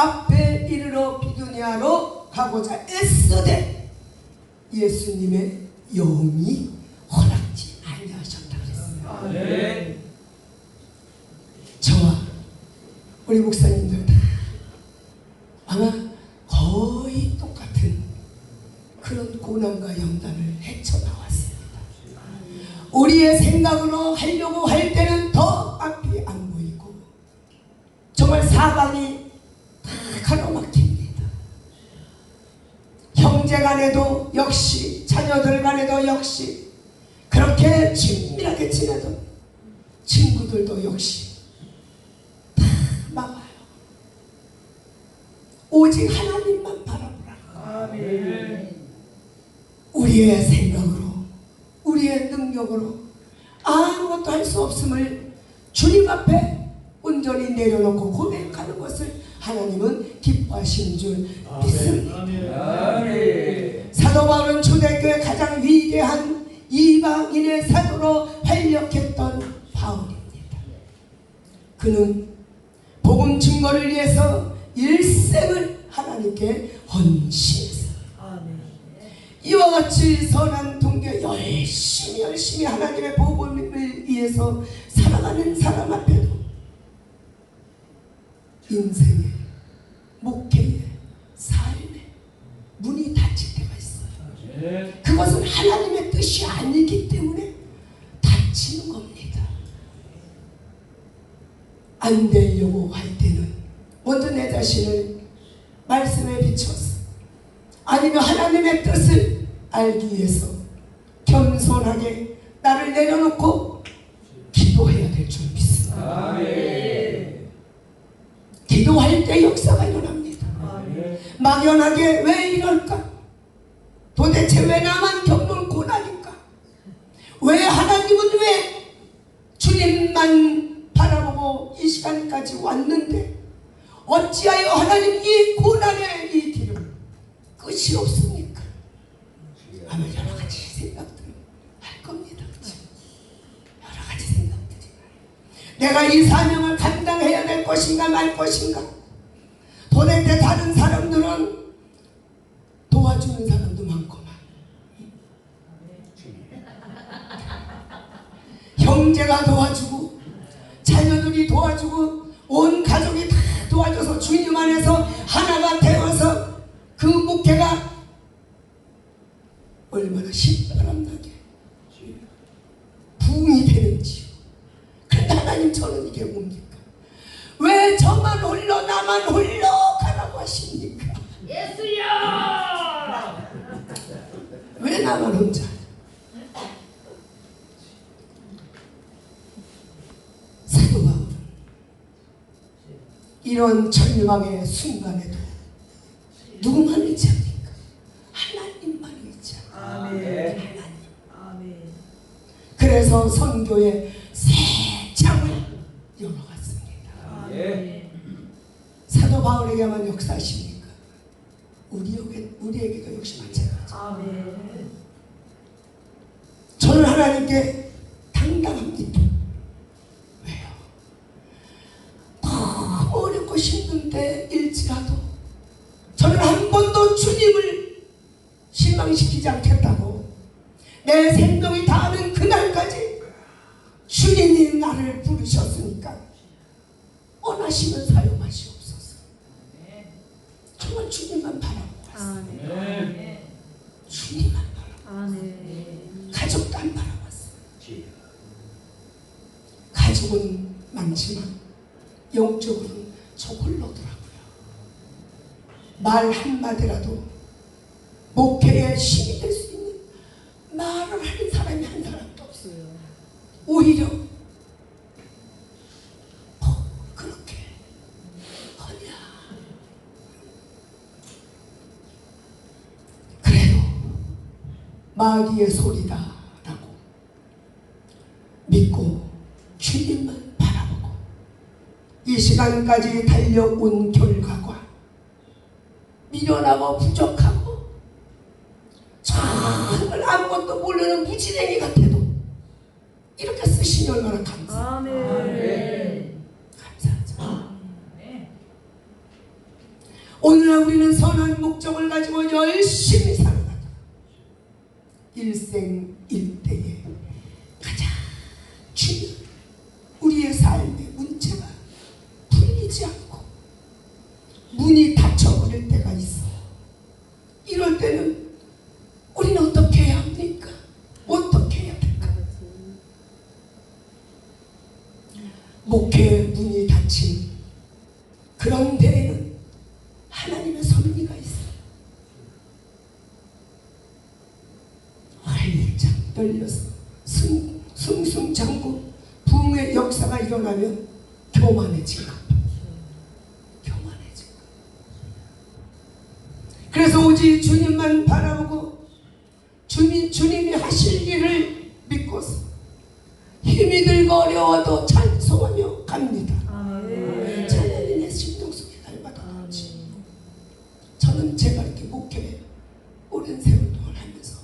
앞에 이르러 비두니아로 가고자 애쓰되 예수님의 영이 허락지 아니하셨다 그랬어요. 네. 저와 우리 목사님들 다 아마 거의 똑같은 그런 고난과 연단을 헤쳐나왔습니다. 우리의 생각으로 하려고 할 때는 더 앞이 안 보이고 정말 사방이 다 가로막힙니다. 형제 간에도 역시, 자녀들 간에도 역시, 그렇게 친밀하게 지내던 친구들도 역시 다 막아요. 오직 하나님만 바라보라. 아멘. 우리의 생각으로, 우리의 능력으로 아무것도 할 수 없음을 주님 앞에 온전히 내려놓고 고백하는 것을 하나님은 기뻐하시는 줄 믿습니다. 아멘. 사도 바울은 초대교회 가장 위대한 이방인의 사도로 활약했던 바울입니다. 그는 복음 증거를 위해서 일생을 하나님께 헌신했어요. 이와 같이 선한 동교 열심히 하나님의 복음을 위해서 살아가는 사람 앞에도 인생의, 목회의, 삶의 문이 닫힐 때가 있어요. 그것은 하나님의 뜻이 아니기 때문에 닫히는 겁니다. 안 되려고 할 때는 먼저 내 자신을 말씀에 비춰서, 아니면 하나님의 뜻을 알기 위해서 겸손하게 나를 내려놓고 기도해야 될 줄 믿습니다. 아멘. 기도할 때 역사가 일어납니다. 아멘. 막연하게 왜 이럴까? 도대체 왜 나만 겪는 고난일까? 왜 하나님은 왜 주님만 바라보고 이 시간까지 왔는데 어찌하여 하나님 이 고난의 이 길을 끝이 없습니까? 아마 여러 가지 생각들을 할 겁니다. 그렇죠? 여러 가지 생각들이. 내가 이 사명을 감당해야 될 것인가 말 것인가? 도대체 다른 사람들은 도와주는 사람도 많구만. 형제가 도와주고 자녀들이 도와주고 온 가족이 다 도와줘서 주님 안에서 하나가 되어서 그 목회가 얼마나 신바람나게 부흥이 되는지요. 그런데 하나님, 저는 이게 뭡니까? 왜 저만 홀로 나만 홀로 가라고 하십니까? 예수여! 왜 나만 혼자? 사도 바울은 이런 절망의 순간에도 누구만 의지합니까? 하나님만 의지합니다. 아멘. 하나님. 그래서 선교의 새 창을 열어갔습니다. 아멘. 사도 바울에게만 역사하십니까? 우리에게도 역시 마찬가지. 아멘. 저는 하나님께 당당합니다. 왜요? 너무 어렵고 힘든데 일지라도 저는 한 번도 주님을 실망시키지 않겠다고, 내 생명이 닿는 그날까지 주님이 나를 부르셨으니까 원하시면 사용하시옵소서. 정말 주님만 바라보고 왔어요. 아멘. 주님만 바라보고, 아멘. 가족도 안 바라봤어요. 가족은 많지만 영적으로는 저홀로더라고요. 말 한마디라도 목회에 힘이 될 수 있는 말을 하는 사람이 한 사람도 없어요. 오히려 그렇게 허냐. 그래도 마귀의 소리다라고 믿고 주님만 바라보고 이 시간까지 달려온 결과가 미련하고 부족하고 정말 아무것도 모르는 무지랭이 같아도 이렇게 쓰시니 얼마나 감사해요. 아멘. 감사하죠. 오늘날 우리는 선한 목적을 가지고 열심히 살아가자. 일생일대에 가장 중요한 우리의 삶의 문제가 풀리지 않고 문이 닫혀버릴 때가 있어. 이럴 때는 우리는 어떻게 해야 합니까? 어떻게 해야 될까? 목회의 문이 닫힌 그런 데에는 하나님의 섭리가 있어요. 활짝 열려서 승승장구 부흥의 역사가 일어나면 교만해진 것. 교만해진 것. 그래서 오직 주님만 바라보고 주님이 하실 일을 믿고서 힘이 들고 어려워도 찬송하며 갑니다. 찬양이 내 심령 속에 날마다 나오지. 저는 제가 이렇게 목회 오랜 세월 동안 하면서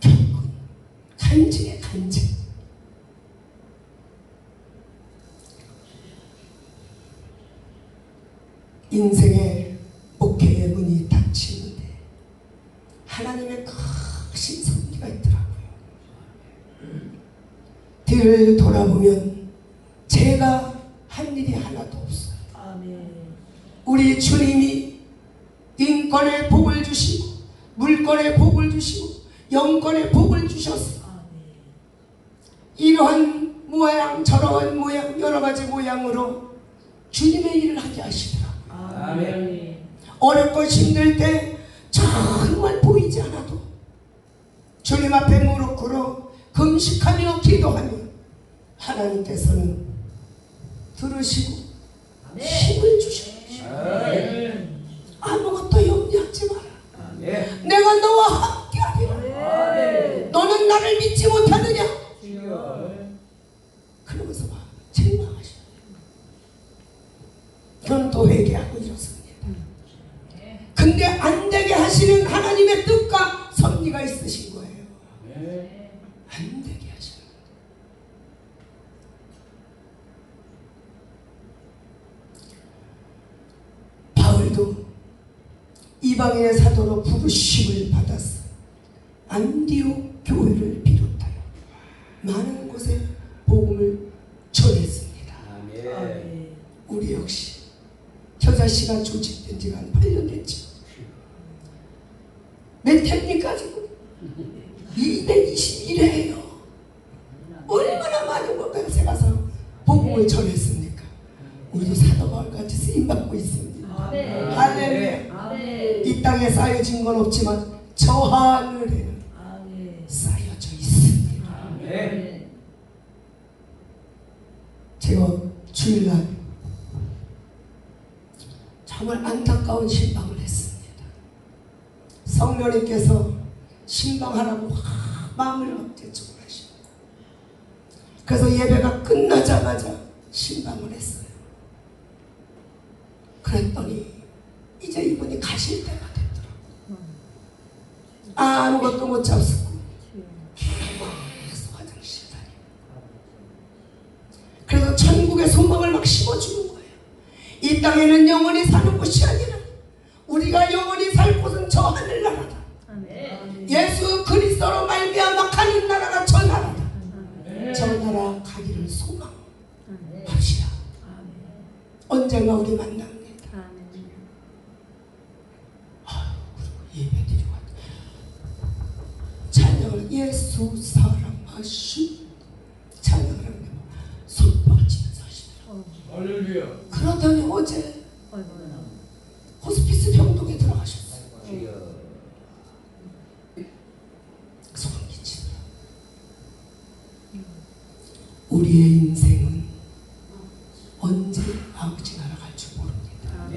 겪은 간증의 간증. 인생의 목회의 문이 닫히는데 하나님의 크신 섭리가 있더라고요. 뒤를 돌아보면 제가 한 일이 하나도 없어요. 우리 주님이 인권의 복을 주시고 물권의 복을 주시고 영권의 복을 주셨어. 이러한 모양 저러한 모양 여러 가지 모양으로 주님의 일을 하게 하시더라고요. 어렵고 힘들 때 정말 보이지 않아도 주님 앞에 무릎 꿇어 금식하며 기도하며 하나님께서는 들으시고 힘을 주셔. 아무것도 염려하지 마라. 내가 너와 함께하리라. 너는 나를 믿지 못하느냐? 그러면서 막 책망하셔. 저는 또 회개하고 이렇습니다. 근데 안 되게 하시는 하나님의 뜻과 섭리가 있으신 거예요. 안 되게 하시는 거예요. 바울도 이방인의 사도로 부르심을 받았어. 안디옥 교회를 비롯하여 많은 곳에 복음을 전했습니다. 우리 역시 겨자씨가 조직된 지가 한 8년 됐죠. 몇 회입니까 지금? 221회예요. 얼마나 많은 곳에 가서 복음을 전했습니까? 우리도 사도바울같이 쓰임받고 있습니다. 할렐루야. 이 땅에 쌓여진 건 없지만 저 하늘에는 쌓여져 있습니다. 제가 주일날 정말 안타까운 신방을 했습니다. 성령님께서 신방하라고 마음을 막 대충 하시고, 그래서 예배가 끝나자마자 신방을 했어요. 그랬더니 이제 이분이 가실 때가 됐더라고요. 아무것도 못 잡수고 계속 화장실 다니고, 그래서 천국의 소망을 막 심어주는 거예요. 이 땅에는 영원히 사는 곳이 아니라 우리가 영원히 살 곳은 저 하늘나라다. 예수 그리스도로 말미암아 가는 나라가 저 나라다. 저 나라 가기를 소망합시다. 언젠가 우리 만납니다. 예배드리고 찬양을 예수 사랑하신 찬양을 하는데 손뻗치면서 하시더라고요. 할렐루야. 그러더니 어제 호스피스 병동에 들어가셨어요. 소름 끼치더라. 우리의 인생은 언제 아버지 나라 갈 줄 모릅니다.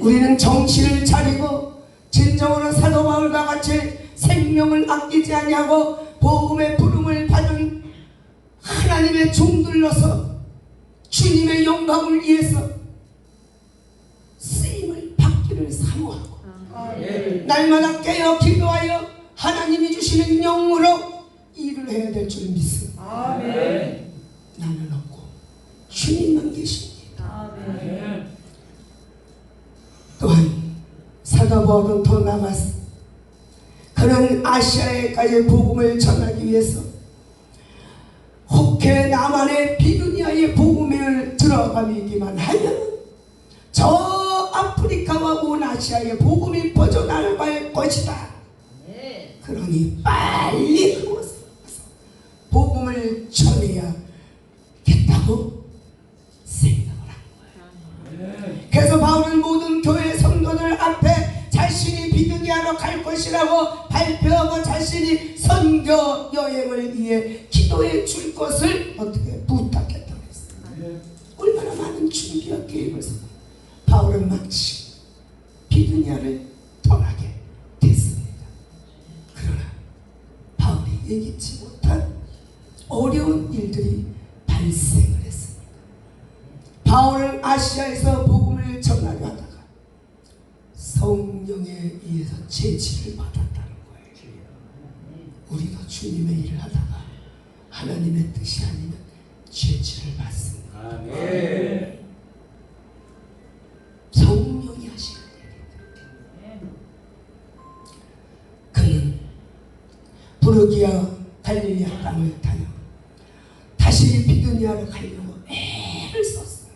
우리는 정신을 차리고 진정으로 사도 바울과 같이 생명을 아끼지 아니하고 복음의 부름을 받은 하나님의 종들로서 주님의 영광을 위해서 쓰임을 받기를 사모하고 날마다 깨어 기도하여 하나님이 주시는 영으로 일을 해야 될 줄 믿습니다. 나는 없고 주님만 계십니다. 또한 사도 바울은 더 나아가서 그는 아시아에까지 복음을 전하기 위해서 혹해 남한의 비두니아의 복음을 들어가기만 하면 저 아프리카와 온 아시아의 복음이 퍼져나갈 것이다. 그러니 빨리 그곳에 복음을 전해야겠다고 생각을 한 거예요. 그래서 바울은 모든 교회 성도들 앞에 자신이 비두니아로 갈 것이라고 발표하고 자신이 선교 여행을 위해 기도해 줄 것을 어떻게 부탁했다고 했어요. 얼마나 많은 준비와 계획을 세워 바울은 마치 비두니아를 떠나게 됐습니다. 그러나 바울이 예기치 못한 어려운 일들이 발생을 했습니다. 바울은 아시아에서 복음을 전하려 하다가 성령에 의해서 제지를 받았다는 거예요. 우리도 주님의 일을 하다가 하나님의 뜻이 아니면 제지를 받습니다. 아멘. 성령이 하시는 일이에요. 그는 부르기아 갈릴리아 땅을 타며 다시 비두니아를 가려고 애를 썼어요.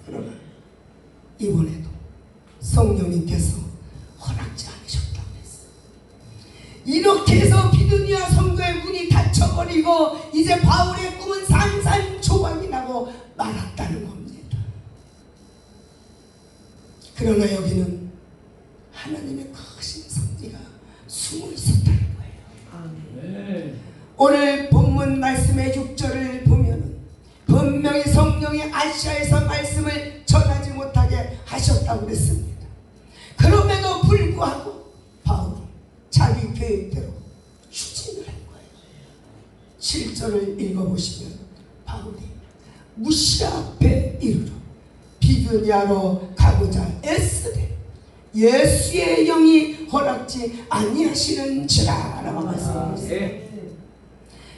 그러나 이번에도 성령님께서 허락지 않으셨다고 했어요. 이렇게 해서 비두니아 성도의 문이 닫혀버리고 이제 바울의 꿈은 산산조각이 나고 말았다는 겁니다. 그러나 여기는 하나님의 크신 섭리가 숨어 있었다는 거예요. 오늘 본문 말씀의 6절을 보면 분명히 성령이 아시아에서 말씀을 전하지 못하게 하셨다고 그랬습니다. 그럼에도 불구하고 바울은 자기 계획대로 추진을 한 거예요. 7절을 읽어보시면 바울이 무시아 앞에 이르러 비두니아로 가고자 애쓰되 예수의 영이 허락지 아니하시는지라 라고 말씀하셨어요.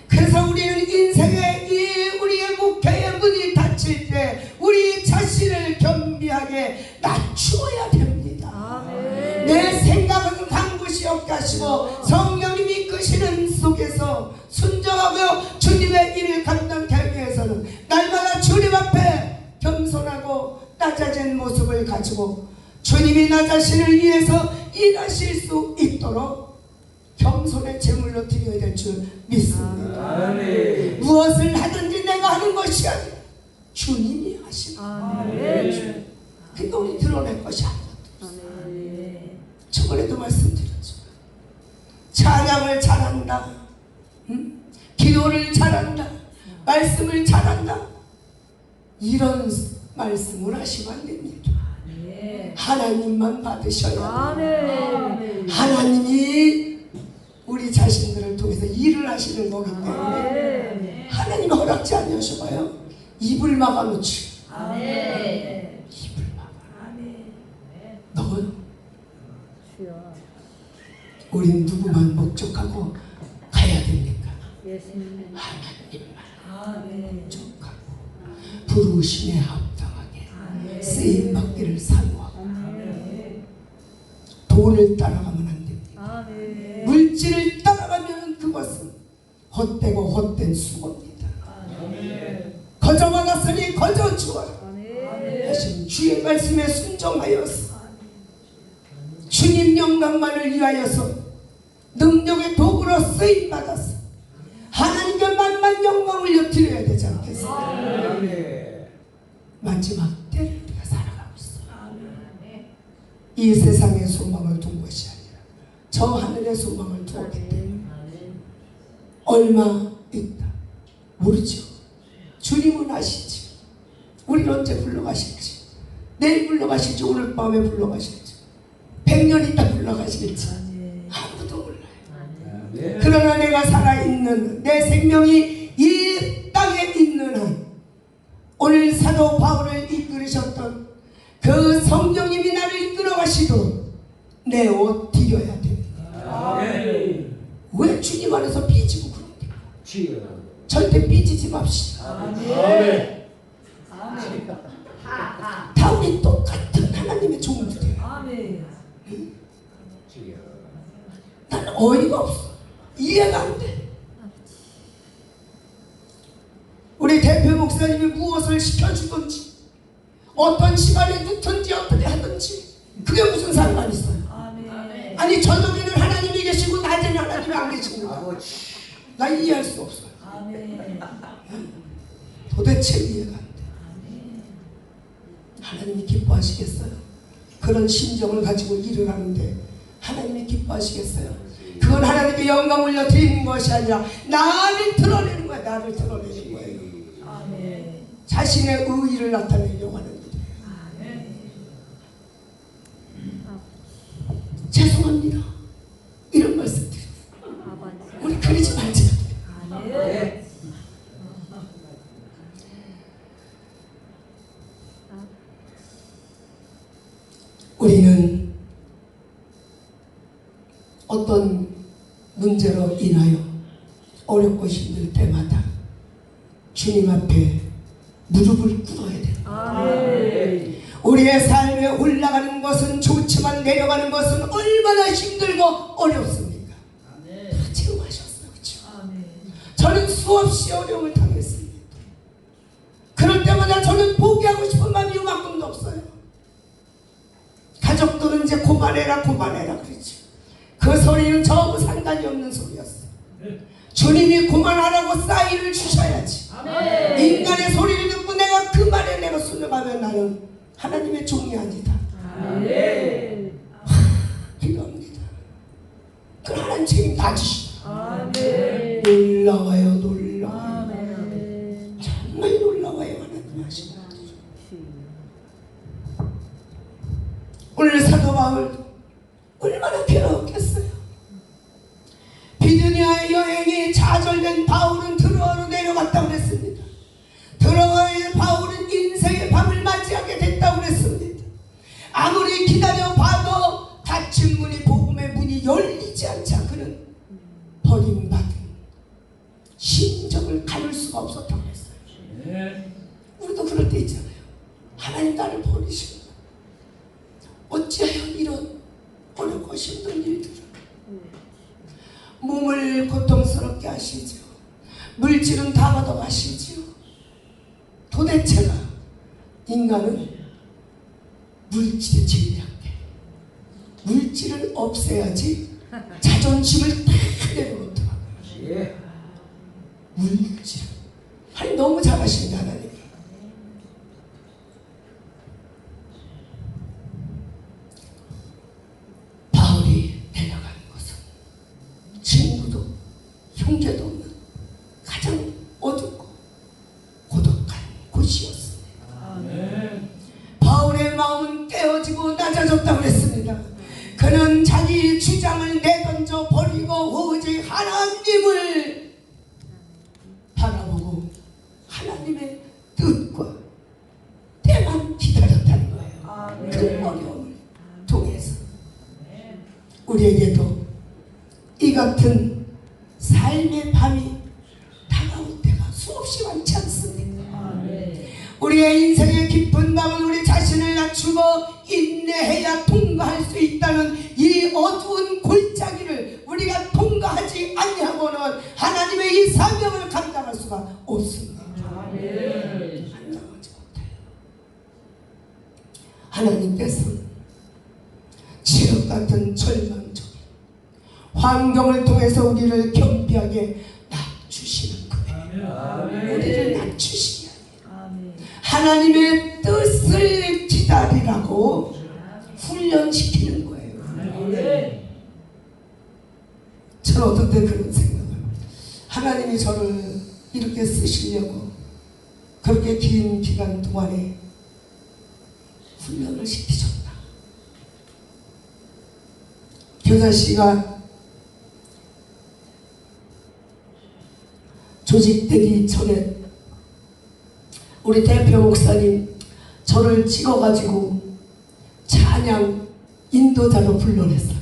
그래서 우리는 인생의 우리의 목회의 문이 닫힐 때 우리 자신을 겸비하게 낮추어야 됩니다. 내 생각은 간 곳이 없게 하시고 성령님이 이끄시는 속에서 순종하고 주님의 일을 감당하기 위해서는 날마다 주님 앞에 겸손하고 낮아진 모습을 가지고 주님이 나 자신을 위해서 일하실 수 있도록 겸손의 제물로 드려야 될 줄 믿습니다. 아멘. 무엇을 하든지 내가 하는 것이 아니라 주님이 하시는 아멘. 그러니까 우리 드러낼 것이 아무것도 없어요. 저번에도 말씀드렸죠. 찬양을 잘한다, 기도를 잘한다, 말씀을 잘한다, 이런 말씀을 하시면 안 됩니다. 하나님만 받으셔야 아멘. 하나님이 우리 자신들을 통해서 일을 하시는 거기 때문에 아멘. 하나님 허락지 아니하셔봐요. 입을 막아놓지. 아멘. 입을 막아. 너 우린 누구만 목적하고 가야 됩니까? 예수님. 하나님만 목적하고 부르심에 합당하게 쓰임받기를 사모하고 돈을 따라가면 안 됩니다. 물질을 따라가면 그것은 헛되고 헛된 수고입니다. 거저 받았으니 거저 주어라 하신 주의 말씀에 순종하여서 주님 영광만을 위하여서 능력의 도구로 쓰임받아서 하나님께 만만 영광을 드려야 되지 않겠습니까? 마지막 때를 우리가 살아가고 있어요. 이 세상의 소망을 둔 것이 아니라 저 하늘의 소망을 두었기 때문에 얼마 있다 모르죠. 주님은 아시지. 우리를 언제 불러가실지, 내일 불러가실지, 오늘 밤에 불러가실지, 100년 있다 불러가실지 아무도 몰라요. 그러나 내가 살아있는 내 생명이 이 땅에 있는 한 오늘 사도 바울을 이끌으셨던 그 성령님이 나를 이끌어 가시도록 내 옷 드려야 됩니다. 왜 주님 안에서 삐지고 그럽니까? 절대 삐지지 맙시다. 다 우리 똑같은 하나님 어이가 없어. 이해가 안 돼. 우리 대표 목사님이 무엇을 시켜주든지 어떤 시간에 넣든지 어떻게 하든지 그게 무슨 상관이 있어요. 아멘. 아니 저녁에는 하나님이 계시고 낮에는 하나님이 안 계십니다. 아버지. 나 이해할 수 없어요. 아멘. 도대체 이해가 안 돼. 하나님이 기뻐하시겠어요? 그런 심정을 가지고 일을 하는데 하나님이 기뻐하시겠어요? 그건 하나님께 영광 올려 드리는 것이 아니라 나를 드러내는 거야. 나를 드러내는 거예요. 아멘. 자신의 의의를 나타내려고 하는 일이에요. 죄송합니다. 이런 말씀 드려요. 우리 그러지 말자. 아멘. 우리는 어떤 문제로 인하여 어렵고 힘들 때마다 주님 앞에 무릎을 꿇어야 돼요. 아멘. 우리의 삶에 올라가는 것은 좋지만 내려가는 것은 얼마나 힘들고 어렵습니까? 다 체험하셨어요. 그렇죠? 아멘. 저는 수없이 어려움을 당했습니다. 그럴 때마다 저는 포기하고 싶은 마음이 이만큼도 없어요. 가족들은 이제 그만해라 그러지. 그 소리는 저하고 상관이 없는 소리였어요. 주님이 그만하라고 사인을 주셔야지. 아멘. 인간의 소리를 듣고 내가 그 말에 내가 순종하면 나는 하나님의 종이 아니다. 아멘. 필요합니다. 그 하나님 책임 다 지시다. 아멘. 놀라워요. 놀라워요. 아멘. 정말 놀라워요. 하나님 하신 것. 오늘 사도 바울 얼마나 괴로웠겠어요. 비두니아의 여행이 좌절된 바울은 드로아로 내려갔다고 그랬습니다. 드로아의 바울은 인생의 밤을 맞이하게 됐다고 그랬습니다. 아무리 기다려봐도 닫힌 문이 복음의 문이 열리지 않자 그는 버림받은 심정을 가눌 수가 없었다고 그랬어요. 우리도 그럴 때 있잖아요. 하나님 나를 버리시고 어찌하여 이런 어렵고 힘든 일들을 몸을 고통스럽게 하시죠. 물질은 다 걷어가시죠. 도대체가 인간은 물질에 집약돼. 물질을 없애야지 자존심을 다 내려놓더라고요. 예. 물질. 아니 너무 잘하신다 하나님. 바울이 내려가는 것은 친구도 형제도 없는 가장 어둡고 고독한 곳이었습니다. 바울의 마음은 깨어지고 낮아졌다고 했습니다. 그는 자기 주장을 내던져 버리고 오직 하나님을 바라보고 하나님의 뜻과 때만 기다렸다는 거예요. 그 어려움을 통해서 우리에게도 이 같은 삶의 밤이 다가올 때가 수없이 많지 않습니까? 우리의 인생의 깊은 밤은 우리 자신을 낮추고 인내해야 통과할 수 있다는 이 어두운 골짜기를 우리가 통과하지 아니하고는 하나님의 이 사명을 감당할 수가 없습니다. 감당하지 못해요. 하나님께서 지옥 같은 절망적인 환경을 통해서 우리를 겸비하게 낮추시는 거예요. 우리를 낮추시기 하나님의 뜻을 기다리라고 훈련시키는 거예요. 저는 어떤 때 그런 생각을 하나님이 저를 이렇게 쓰시려고 그렇게 긴 기간 동안에 훈련을 시키셨다. 교사씨가 조직되기 전에 우리 대표 목사님 저를 찍어가지고 찬양 인도자로 불러냈어요.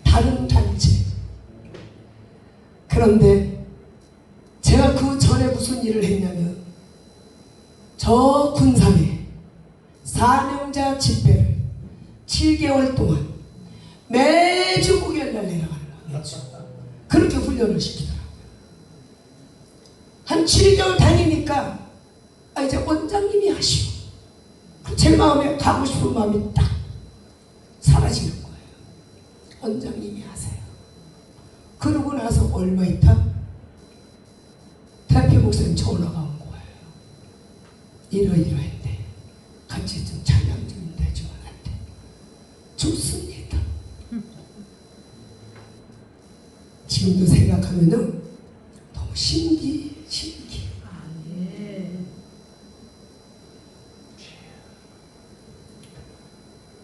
다른 단체. 그런데 제가 그 전에 무슨 일을 했냐면 저 군산에 사명자 집회를 7개월 동안 매주 목요일날 내려가는 거예요. 그렇게 훈련을 시키더라고요. 한 7개월 다니니까 이제 원장님이 하시고 제 마음에 가고 싶은 마음이 딱 사라지는 거예요. 원장님이 하세요. 그러고 나서 얼마 있다 대표 목사님 전화가 온 거예요. 이러이러했대. 같이 좀 찬양 좀 해주면 안 돼? 좋습니다. 지금도 생각하면은 너무 신기해.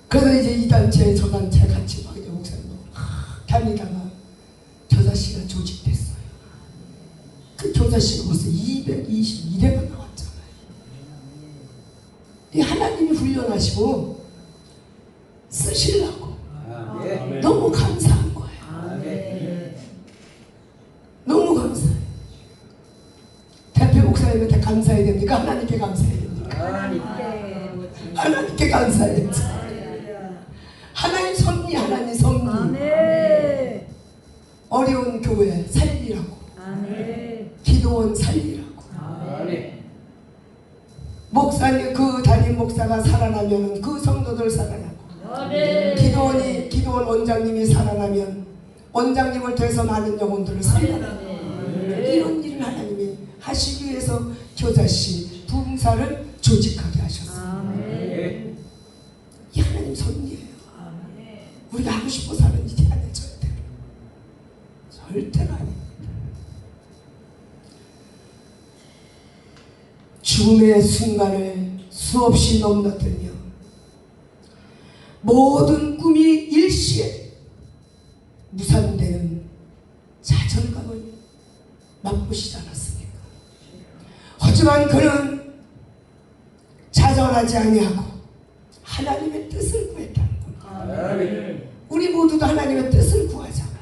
그래서 이제 이 단체 저 단체 같이 막 목사님 다니다가 교사씨가 조직됐어요. 그 교사씨가 벌써 221회가 나왔잖아요. 이 하나님이 훈련하시고 쓰시려고 너무 감사한 거예요. 너무 감사해요. 대표 목사님한테 감사해야 됩니까? 하나님께 감사해야 됩니까? 하나님께 감사해야지. 하나님 섭리, 하나님 섭리. 아멘. 어려운 교회 살리라고. 아멘. 기도원 살리라고. 아멘. 목사님 그 담임 목사가 살아나면 그 성도들 살아나고. 아멘. 기도원 원장님이 살아나면 원장님을 통해서 많은 영혼들을 살려나고. 이런 일을 하나님이 하시기 위해서 교자씨 부흥사를 조직하게 하셨어요. 아멘. 이 하나님 섭리예요. 우리가 하고 싶어서 하는 일이 아니에요. 절대로 아닙니다. 죽음의 순간을 수없이 넘나들며 모든 꿈이 일시에 무산되는 좌절감을 맛보시지 않았습니까? 하지만 그는 좌절하지 아니하고 하나님의 뜻을 구했다는 겁니다. 우리 모두도 하나님의 뜻을 구하잖아요.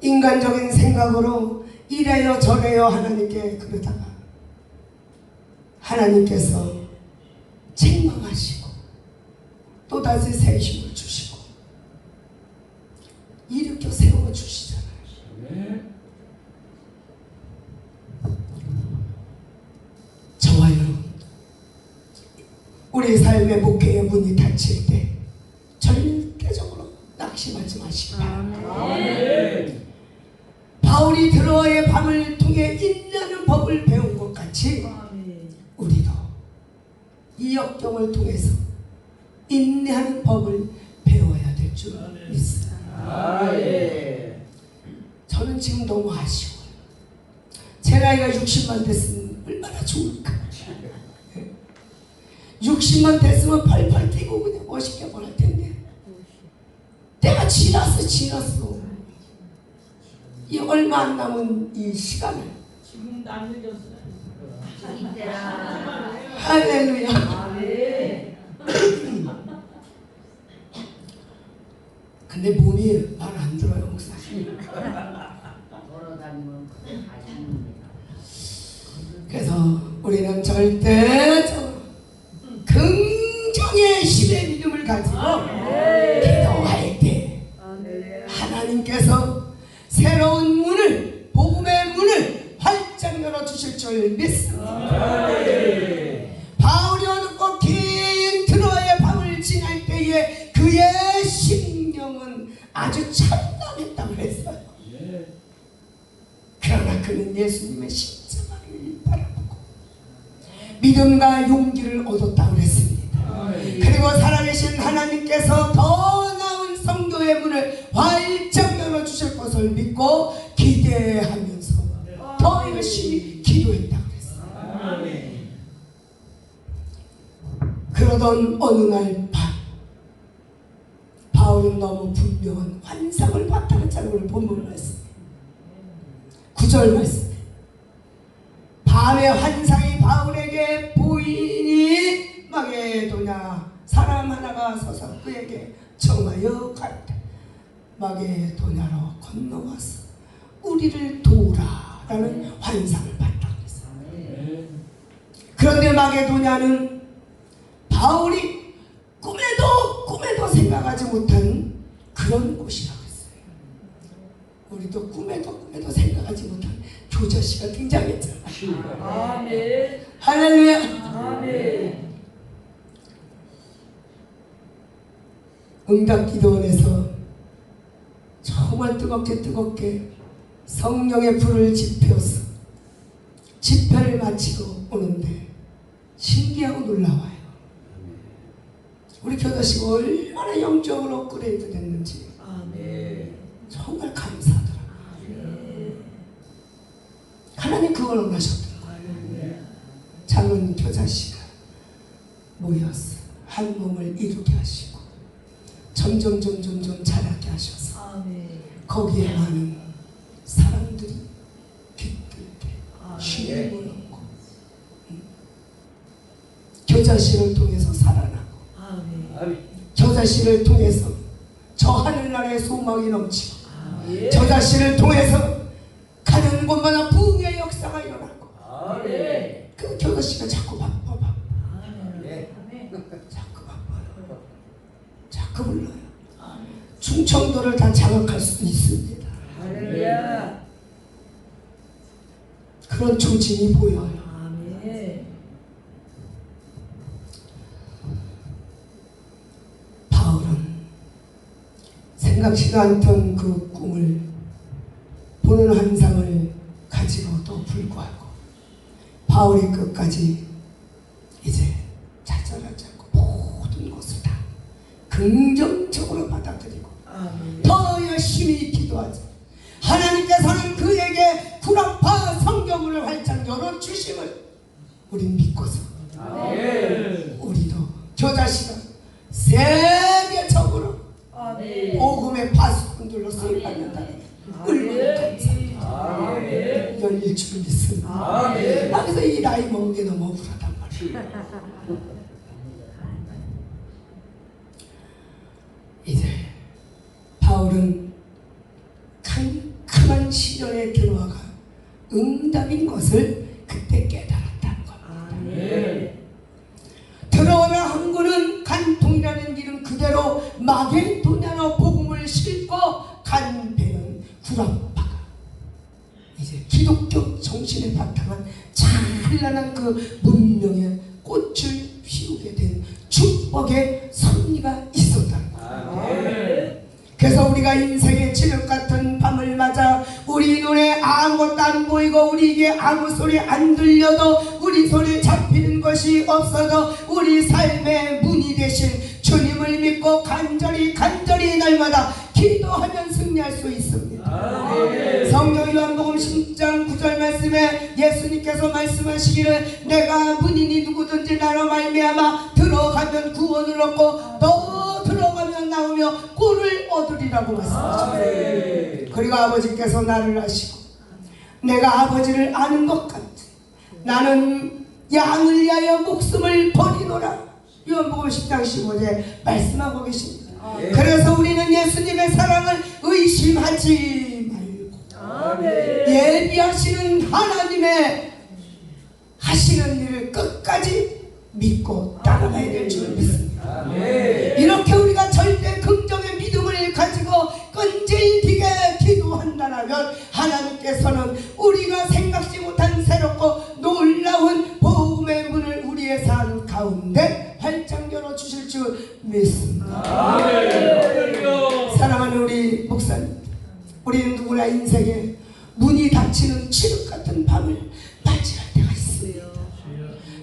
인간적인 생각으로 이래요 저래요 하나님께 그러다가 하나님께서 책망하시고 또다시 새 힘을 주시고 일으켜 세워주시잖아요. 저와 여러분 우리 삶의 목회의 문이 닫힐 때 절대적으로 낙심하지 마시기 바랍니다. 바울이 드로아의 밤을 통해 인내하는 법을 배운 것 같이 우리도 이 역경을 통해서 인내하는 법을 배워야 될 줄 믿습니다. 저는 지금 너무 아쉬워요. 제 나이가 60만 됐으면 얼마나 좋을까. 60만 됐으면 펄펄 뛰고 그냥 멋있게 보낼 텐데 때가 지났어. 이 얼마 안 남은 이 시간을 지금도 안 늦었어요. 할렐루야. 아멘. 근데 몸이 말 안 들어요 목사님. 그래서 우리는 절대적으로 긍정의 힘의 믿음을 가지고 기도할 때 하나님께서 새로운 문을 복음의 문을 활짝 열어주실 줄 믿습니다. 바울이 어둡고 긴 드로아의 밤을 지날 때에 그의 심령은 아주 찬란했다고 했어요. 그러나 그는 예수님의 십자가를 바라보고 믿음과 용기를 얻었다고 했습니다. 그리고 살아계신 하나님께서 더 나은 성도의 문을 활짝 열어주실 것을 믿고 기대하면서 더 열심히 기도했다고 했어요. 그러던 어느 날 밤 바울은 너무 분명한 환상을 봤다는 자를 본문 말씀 9절 말씀 밤의 환상이 바울에게 보이니 마게도냐 사람 하나가 서서 그에게 청하여 가르되 마게도냐로 건너와서 우리를 도우라 라는 환상을 봤다고 했어요. 그런데 마게도냐는 바울이 꿈에도 생각하지 못한 그런 곳이라고 했어요. 우리도 꿈에도 생각하지 못한 교자씨가 등장했잖아. 아멘. 할렐루야. 아멘. 응답기도원에서 정말 뜨겁게 성령의 불을 지펴서 집회를 마치고 오는데 신기하고 놀라워요. 우리 교자씨가 얼마나 영적으로 업그레이드 됐는지 아멘. 정말 감사하더라고요. 하나님 그걸 원하셨더라고요. 작은 교자씨가 모여서 한 몸을 이루게 하시고 점점 자라게 하셔서 아멘. 거기에 많은 사람들이 깃들게 쉼을 얻고 교자씨를 통해서 살아나고 아멘. 교자씨를 통해서 저 하늘나라의 소망이 넘치고 아멘. 교자씨를 통해서 가는 곳마다 부흥의 역사가 일어나고 아멘. 그 교자씨가 자꾸 바빠 아멘. 자꾸 바빠요. 자꾸 불러요. 충청도를 다 장악할 수도 있습니다. 할렐루야. 그런 조짐이 보여요. 아멘. 바울은 생각지도 않던 그 꿈을 보는 환상을 가지고도 불구하고 바울이 끝까지 이제 좌절하지 않고 모든 것을 다 긍정적으로 받아들이고 아멘. 더 열심히 기도하자. 하나님께서는 그에게 구라파 성경을 활짝 열어주심을 우린 믿고서 아멘. 우리도 교자씨가 세계적으로 아멘. 복음의 파수꾼들로 쓰임받는다는 얼마나 감사합니다. 아멘. 열릴 줄 믿습니다. 아멘. 그래서 이 나이 먹은 게 너무 억울하단 말이에요. 이제 바울은 캄캄한 시련의 결과가 응답인 것을 그때 깨달았다는 겁니다. 아멘. 들어오라 항구는 간통이라는 길은 그대로 마겐도냐로 복음을 싣고 간 배는 구라파가 이제 기독교 정신에 바탕한 찬란한 그 문명의 꽃을 피우게 된 축복의 섭리가 있었다는 거예요. 아멘. 그래서 우리가 인생의 지륵 같은 밤을 맞아 우리 눈에 아무것도 안 보이고 우리에게 아무 소리 안 들려도 우리 손에 잡히는 것이 없어도 우리 삶의 문이 되신 주님을 믿고 간절히 날마다 기도하면 승리할 수 있습니다. 아멘. 성경 요한복음 10장 9절 말씀에 예수님께서 말씀하시기를 내가 문이니 누구든지 나로 말미암아 들어가면 구원을 얻고 또 들어가면 나오며 꿀을 얻으리라고 말씀하셨습니다. 아멘. 그리고 아버지께서 나를 아시고 내가 아버지를 아는 것 같아 나는 양을 위하여 목숨을 버리노라. 요한복음 10장 15절 말씀하고 계십니다. 그래서 우리는 예수님의 사랑을 의심하지 말고 아멘. 예비하시는 하나님의 하시는 일을 끝까지 믿고 따라가야 될 줄 믿습니다. 아멘. 이렇게 우리가 절대 긍정의 믿음을 가지고 끈질기게 기도한다면 하나님께서는 우리가 생각지 못한 새롭고 놀라운 복음의 문을 우리의 삶 가운데 활짝 열어주실 줄 믿습니다. 아멘. 사랑하는 우리 목사님, 우리는 누구나 인생에 문이 닫히는 칠흑 같은 밤을 맞이할 때가 있습니다.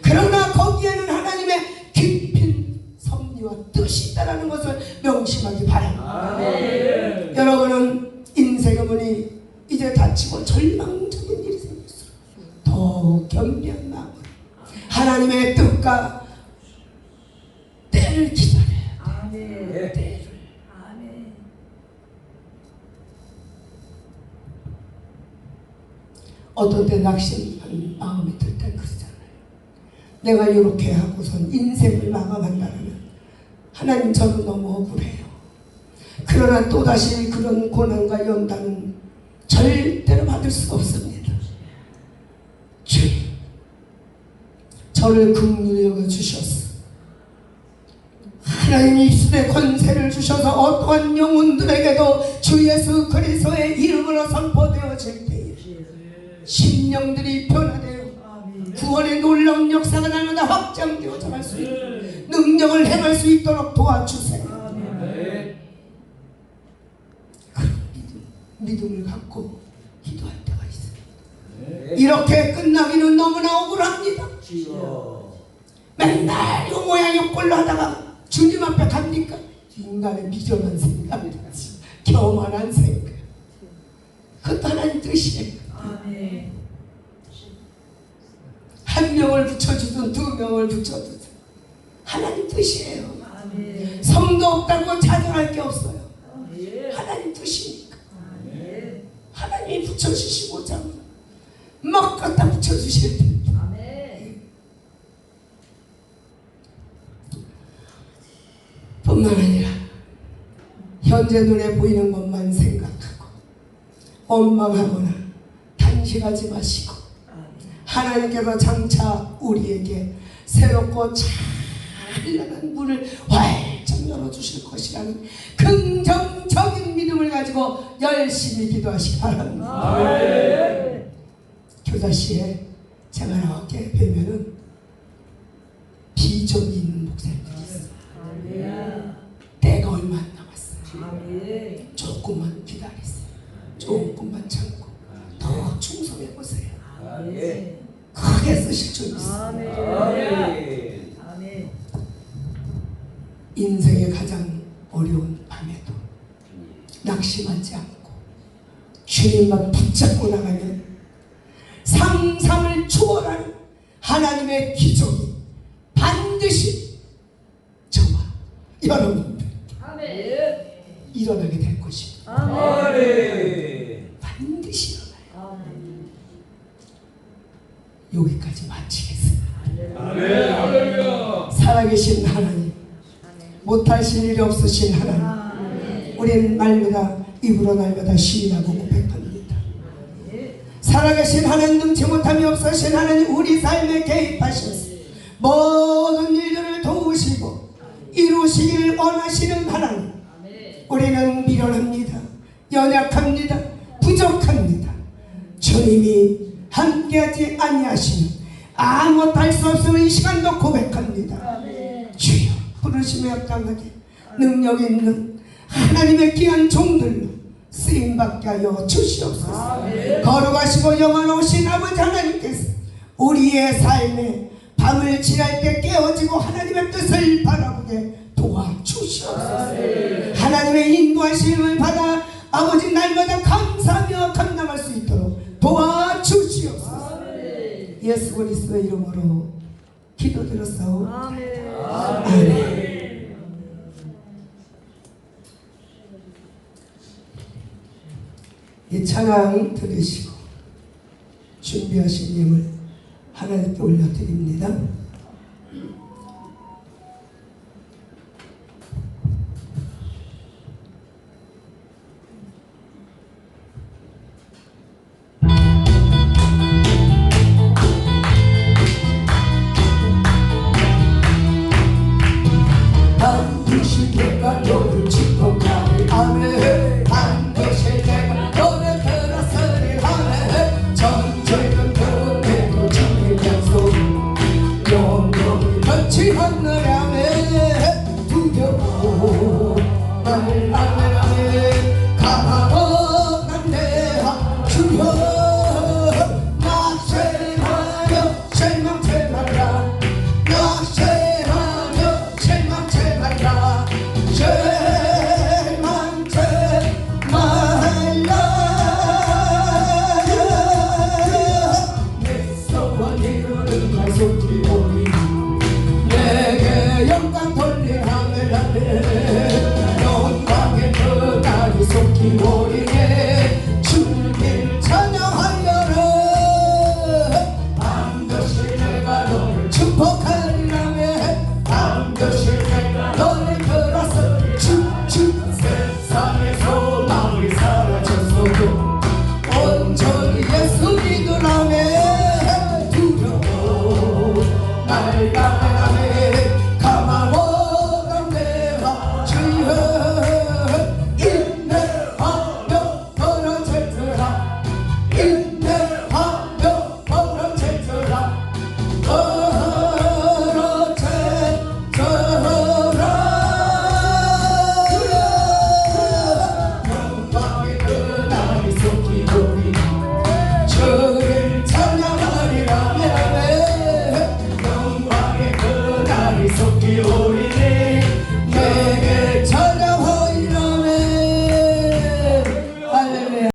그러나 거기에는 하나님의 깊은 섭리와 뜻이 있다는 것을 명심하기 바랍니다. 아멘. 여러분은 인생의 문이 이제 닫히고 절망적인 일이 생길수록 더욱 겸비한 마음으로 하나님의 뜻과 때를 기다려야 돼. 아멘. 때를. 아멘. 어떤 때 낙심한 마음이 들 때 그러잖아요. 내가 이렇게 하고선 인생을 마감한다면 하나님 저는 너무 억울해요. 그러나 또다시 그런 고난과 연단은 절대로 받을 수가 없습니다. 주님 저를 긍휼히 여겨 주셨어. 하나님이 입술에 권세를 주셔서 어떠한 영혼들에게도 주 예수 그리스도의 이름으로 선포되어질 때에 심령들이 변화되어 구원의 놀라운 역사가 날마다 확장되어 자랄 수 있는 능력을 행할 수 있도록 도와주세요. 그런 믿음을 갖고 기도할 때가 있어요. 이렇게 끝나기는 너무나 억울합니다. 맨날 이 모양 이 꼴로 하다가 주님 앞에 갑니까? 인간의 미련한 생각이지, 교만한 생각. 그것도 하나님 뜻이에요. 한 명을 붙여주든 두 명을 붙여주든 하나님 뜻이에요. 성도 없다고 자랑할 게 없어요. 하나님 뜻이니까. 하나님이 붙여주시고자 막 갖다 붙여주실 텐데. 뿐만 아니라 현재 눈에 보이는 것만 생각하고 원망하거나 단식하지 마시고 하나님께서 장차 우리에게 새롭고 찬란한 문을 활짝 열어주실 것이라는 긍정적인 믿음을 가지고 열심히 기도하시기 바랍니다. 교사시에 제가 나왔게 뵈면은 비전이 있는 목사님들이 있어요. 때가 얼마 안 남았어요. 조금만 기다리세요. 조금만 참고 더 충성해보세요. 크게 쓰실 줄 믿습니다. 인생의 가장 어려운 밤에도 낙심하지 않고 주님만 붙잡고 나가면 상상을 초월하는 하나님의 기적이 반드시 저와 여러분들 일어나게 될 것입니다. 반드시 일어나요. 여기까지 마치겠습니다. 살아계신 하나님, 못하실 일이 없으신 하나님, 우리는 날마다 입으로 날마다 시인하고 고백합니다. 살아계신 하나님, 능치 못함이 없으신 하나님, 우리 삶에 개입하셔서 모든 일들을 도우시고 이루시길 원하시는 하나님, 우리는 미련합니다. 연약합니다. 부족합니다. 주님이 함께하지 아니하시는 아무것도 할 수 없음을 이 시간도 고백합니다. 주여, 부르심에 합당하게 능력 있는 하나님의 귀한 종들로 쓰임받게 하여 주시옵소서. 거룩하시고 영원하신 아버지 하나님께서 우리의 삶에 밤을 지날 때 깨어지고 하나님의 뜻을 바라보게 도와주시옵소서. 하나님의 인도하심을 받아 아버지 날마다 감사하며 감당할 수 있도록 도와주시옵소서. 예수 그리스도의 이름으로 기도드렸사옵니다. 아멘. 이 찬양 들으시고 준비하신 예물 하나님께 올려드립니다. 반드시 내가 너를 축복하리. 아멘. 반드시 내가 너를 들어서리. 아멘. 전쟁은 그대로 주의 약속 영원히 변치 않으리. 아멘. 두려워 나를